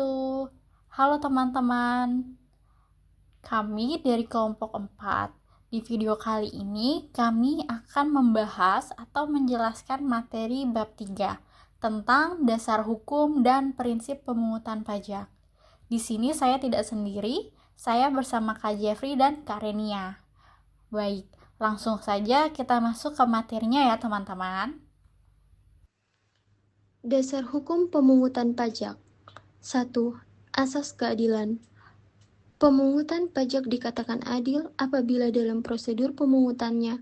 wabarakatuh. Halo teman-teman, kami dari kelompok 4. Di video kali ini kami akan membahas atau menjelaskan materi bab 3 tentang dasar hukum dan prinsip pemungutan pajak. Di sini saya tidak sendiri, saya bersama Kak Jeffrey dan Kak Renia. Baik, langsung saja kita masuk ke materinya ya teman-teman. Dasar hukum pemungutan pajak. 1. Asas keadilan. Pemungutan pajak dikatakan adil apabila dalam prosedur pemungutannya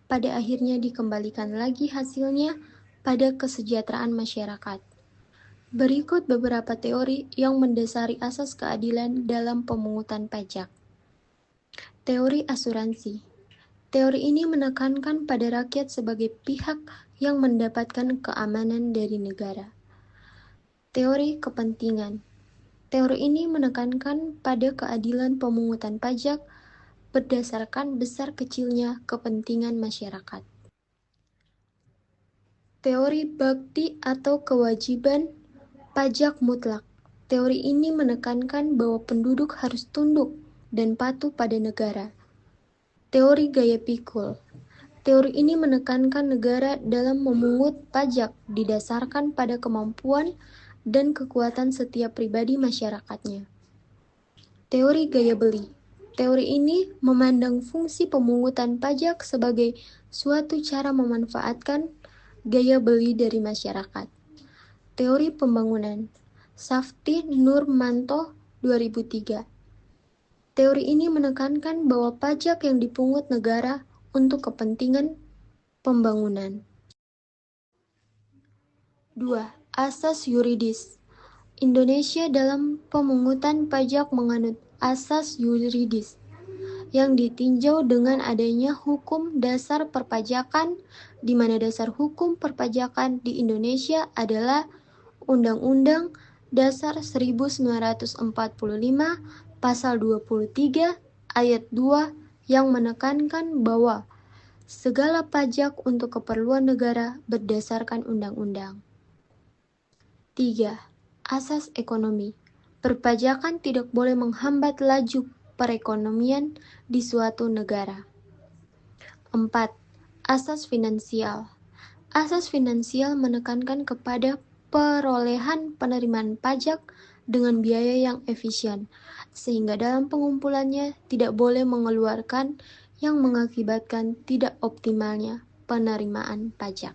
pada akhirnya dikembalikan lagi hasilnya pada kesejahteraan masyarakat. Berikut beberapa teori yang mendasari asas keadilan dalam pemungutan pajak. Teori asuransi. Teori ini menekankan pada rakyat sebagai pihak yang mendapatkan keamanan dari negara. Teori kepentingan. Teori ini menekankan pada keadilan pemungutan pajak berdasarkan besar kecilnya kepentingan masyarakat. Teori bakti atau kewajiban pajak mutlak. Teori ini menekankan bahwa penduduk harus tunduk dan patuh pada negara. Teori gaya pikul. Teori ini menekankan negara dalam memungut pajak didasarkan pada kemampuan dan kekuatan setiap pribadi masyarakatnya. Teori gaya beli. Teori ini memandang fungsi pemungutan pajak sebagai suatu cara memanfaatkan gaya beli dari masyarakat. Teori pembangunan. Safti Nurmanto 2003. Teori ini menekankan bahwa pajak yang dipungut negara untuk kepentingan pembangunan. 2. Asas yuridis. Indonesia dalam pemungutan pajak menganut asas yuridis yang ditinjau dengan adanya hukum dasar perpajakan, di mana dasar hukum perpajakan di Indonesia adalah Undang-Undang Dasar 1945 Pasal 23 Ayat 2 yang menekankan bahwa segala pajak untuk keperluan negara berdasarkan undang-undang. 3. Asas ekonomi. Perpajakan tidak boleh menghambat laju perekonomian di suatu negara. 4. Asas finansial. Asas finansial menekankan kepada perolehan penerimaan pajak dengan biaya yang efisien, sehingga dalam pengumpulannya tidak boleh mengeluarkan yang mengakibatkan tidak optimalnya penerimaan pajak.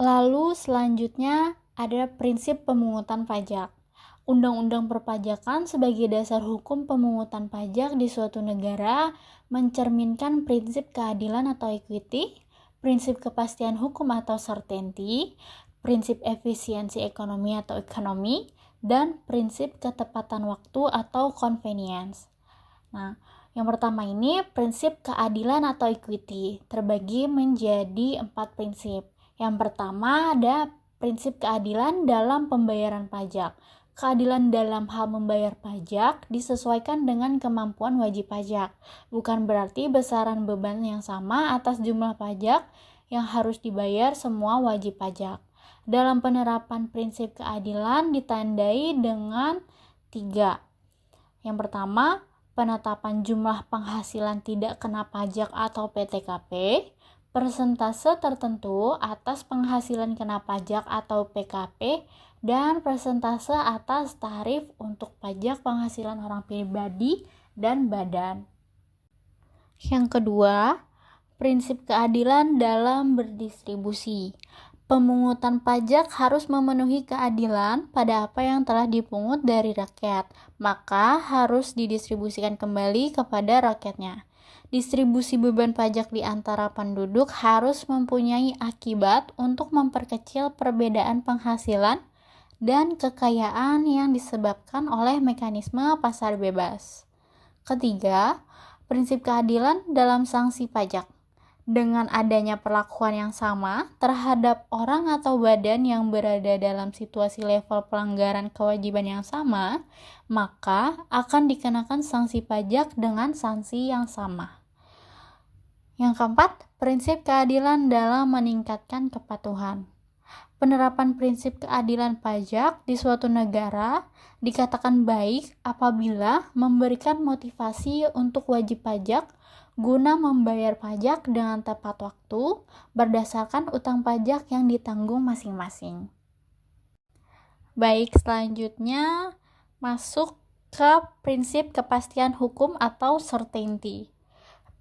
Lalu selanjutnya ada prinsip pemungutan pajak. Undang-undang perpajakan sebagai dasar hukum pemungutan pajak di suatu negara mencerminkan prinsip keadilan atau equity, prinsip kepastian hukum atau certainty, prinsip efisiensi ekonomi atau ekonomi, dan prinsip ketepatan waktu atau convenience. Nah, yang pertama ini prinsip keadilan atau equity terbagi menjadi 4 prinsip. Yang pertama ada prinsip keadilan dalam pembayaran pajak. Keadilan dalam hal membayar pajak disesuaikan dengan kemampuan wajib pajak. Bukan berarti besaran beban yang sama atas jumlah pajak yang harus dibayar semua wajib pajak. Dalam penerapan prinsip keadilan ditandai dengan 3. Yang pertama, penetapan jumlah penghasilan tidak kena pajak atau PTKP, persentase tertentu atas penghasilan kena pajak atau PKP, dan persentase atas tarif untuk pajak penghasilan orang pribadi dan badan. Yang kedua, prinsip keadilan dalam berdistribusi. Pemungutan pajak harus memenuhi keadilan pada apa yang telah dipungut dari rakyat, maka harus didistribusikan kembali kepada rakyatnya. Distribusi beban pajak di antara penduduk harus mempunyai akibat untuk memperkecil perbedaan penghasilan dan kekayaan yang disebabkan oleh mekanisme pasar bebas. Ketiga, prinsip keadilan dalam sanksi pajak. Dengan adanya perlakuan yang sama terhadap orang atau badan yang berada dalam situasi level pelanggaran kewajiban yang sama, maka akan dikenakan sanksi pajak dengan sanksi yang sama. Yang keempat, prinsip keadilan dalam meningkatkan kepatuhan. Penerapan prinsip keadilan pajak di suatu negara dikatakan baik apabila memberikan motivasi untuk wajib pajak guna membayar pajak dengan tepat waktu berdasarkan utang pajak yang ditanggung masing-masing. Baik, selanjutnya masuk ke prinsip kepastian hukum atau certainty.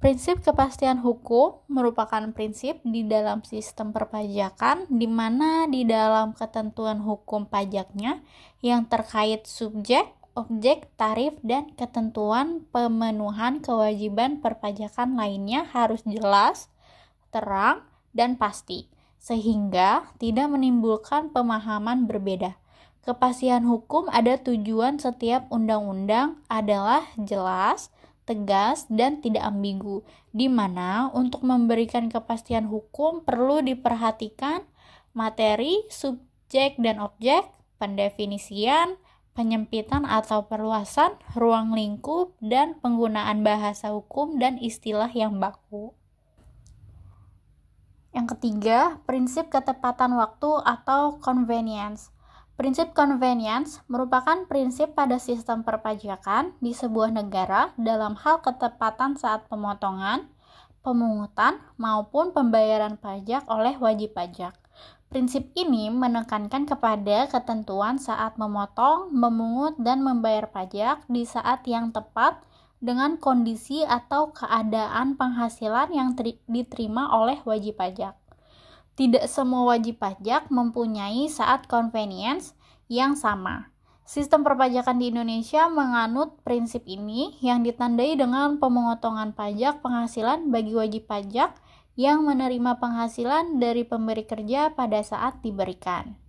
Prinsip kepastian hukum merupakan prinsip di dalam sistem perpajakan di mana di dalam ketentuan hukum pajaknya yang terkait subjek, objek, tarif, dan ketentuan pemenuhan kewajiban perpajakan lainnya harus jelas, terang, dan pasti, sehingga tidak menimbulkan pemahaman berbeda. Kepastian hukum ada tujuan setiap undang-undang adalah jelas, tegas, dan tidak ambigu, di mana untuk memberikan kepastian hukum perlu diperhatikan materi, subjek dan objek, pendefinisian, penyempitan atau perluasan, ruang lingkup, dan penggunaan bahasa hukum dan istilah yang baku. Yang ketiga, prinsip ketepatan waktu atau convenience. Prinsip convenience merupakan prinsip pada sistem perpajakan di sebuah negara dalam hal ketepatan saat pemotongan, pemungutan, maupun pembayaran pajak oleh wajib pajak. Prinsip ini menekankan kepada ketentuan saat memotong, memungut, dan membayar pajak di saat yang tepat dengan kondisi atau keadaan penghasilan yang diterima oleh wajib pajak. Tidak semua wajib pajak mempunyai saat convenience yang sama. Sistem perpajakan di Indonesia menganut prinsip ini yang ditandai dengan pemotongan pajak penghasilan bagi wajib pajak yang menerima penghasilan dari pemberi kerja pada saat diberikan.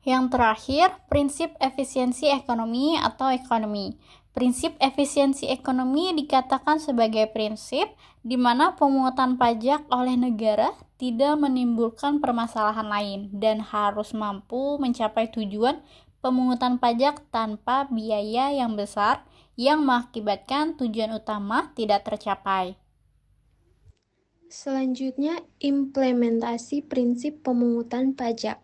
Yang terakhir, prinsip efisiensi ekonomi atau ekonomi. Prinsip efisiensi ekonomi dikatakan sebagai prinsip di mana pemungutan pajak oleh negara tidak menimbulkan permasalahan lain dan harus mampu mencapai tujuan pemungutan pajak tanpa biaya yang besar yang mengakibatkan tujuan utama tidak tercapai. Selanjutnya, implementasi prinsip pemungutan pajak.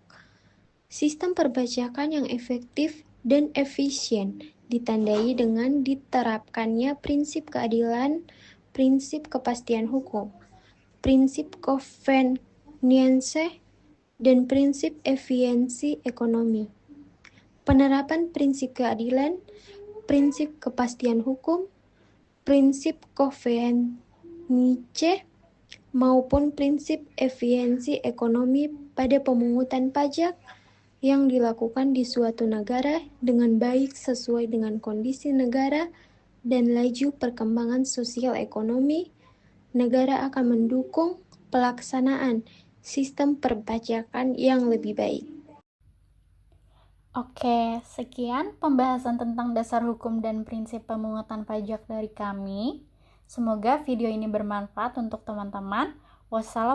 Sistem perpajakan yang efektif dan efisien ditandai dengan diterapkannya prinsip keadilan, prinsip kepastian hukum, prinsip convenience, dan prinsip efisiensi ekonomi. Penerapan prinsip keadilan, prinsip kepastian hukum, prinsip convenience, maupun prinsip efisiensi ekonomi pada pemungutan pajak yang dilakukan di suatu negara dengan baik sesuai dengan kondisi negara dan laju perkembangan sosial ekonomi, negara akan mendukung pelaksanaan sistem perpajakan yang lebih baik. Oke, sekian pembahasan tentang dasar hukum dan prinsip pemungutan pajak dari kami. Semoga video ini bermanfaat untuk teman-teman. Wassalamualaikum